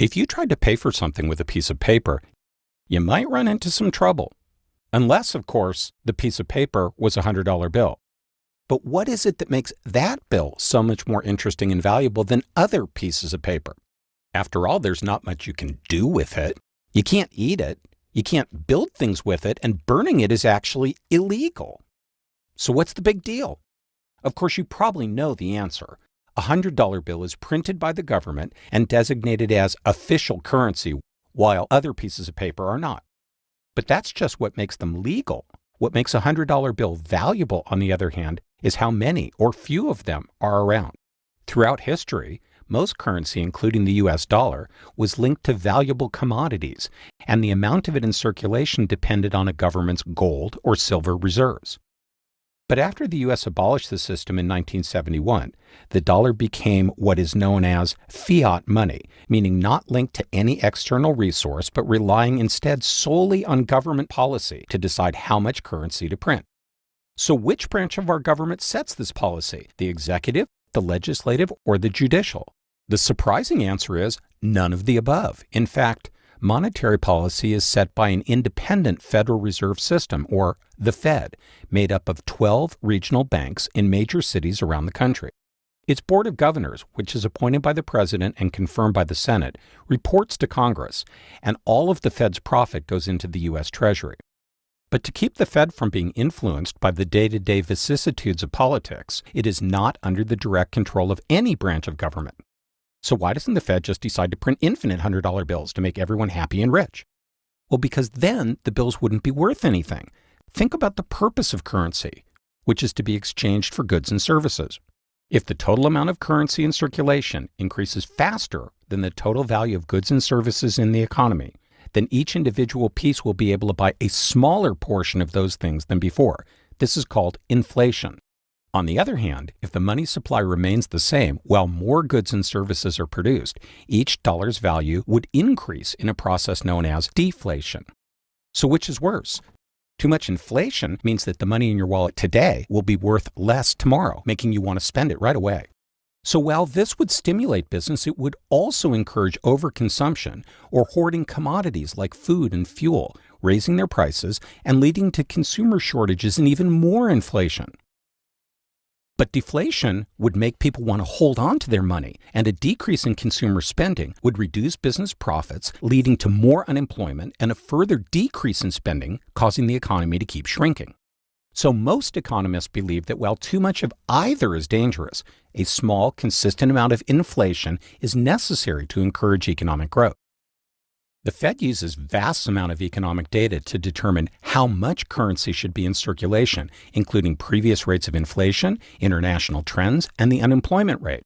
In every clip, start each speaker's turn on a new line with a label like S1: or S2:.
S1: If you tried to pay for something with a piece of paper, you might run into some trouble. Unless, of course, the piece of paper was a $100 bill. But what is it that makes that bill so much more interesting and valuable than other pieces of paper? After all, there's not much you can do with it. You can't eat it. You can't build things with it, and burning it is actually illegal. So what's the big deal? Of course, you probably know the answer. A $100 bill is printed by the government and designated as official currency, while other pieces of paper are not. But that's just what makes them legal. What makes a $100 bill valuable, on the other hand, is how many or few of them are around. Throughout history, most currency, including the US dollar, was linked to valuable commodities, and the amount of it in circulation depended on a government's gold or silver reserves. But after the US abolished the system in 1971, the dollar became what is known as fiat money, meaning not linked to any external resource, but relying instead solely on government policy to decide how much currency to print. So which branch of our government sets this policy? The executive, the legislative, or the judicial? The surprising answer is none of the above. In fact, monetary policy is set by an independent Federal Reserve System, or the Fed, made up of 12 regional banks in major cities around the country. Its Board of Governors, which is appointed by the President and confirmed by the Senate, reports to Congress, and all of the Fed's profit goes into the U.S. Treasury. But to keep the Fed from being influenced by the day-to-day vicissitudes of politics, it is not under the direct control of any branch of government. So why doesn't the Fed just decide to print infinite $100 bills to make everyone happy and rich? Well, because then the bills wouldn't be worth anything. Think about the purpose of currency, which is to be exchanged for goods and services. If the total amount of currency in circulation increases faster than the total value of goods and services in the economy, then each individual piece will be able to buy a smaller portion of those things than before. This is called inflation. On the other hand, if the money supply remains the same while more goods and services are produced, each dollar's value would increase in a process known as deflation. So which is worse? Too much inflation means that the money in your wallet today will be worth less tomorrow, making you want to spend it right away. So while this would stimulate business, it would also encourage overconsumption or hoarding commodities like food and fuel, raising their prices and leading to consumer shortages and even more inflation. But deflation would make people want to hold on to their money, and a decrease in consumer spending would reduce business profits, leading to more unemployment and a further decrease in spending, causing the economy to keep shrinking. So most economists believe that while too much of either is dangerous, a small, consistent amount of inflation is necessary to encourage economic growth. The Fed uses vast amount of economic data to determine how much currency should be in circulation, including previous rates of inflation, international trends, and the unemployment rate.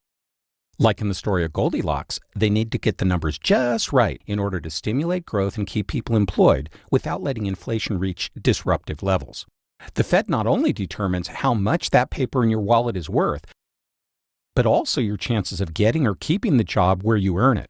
S1: Like in the story of Goldilocks, they need to get the numbers just right in order to stimulate growth and keep people employed without letting inflation reach disruptive levels. The Fed not only determines how much that paper in your wallet is worth, but also your chances of getting or keeping the job where you earn it.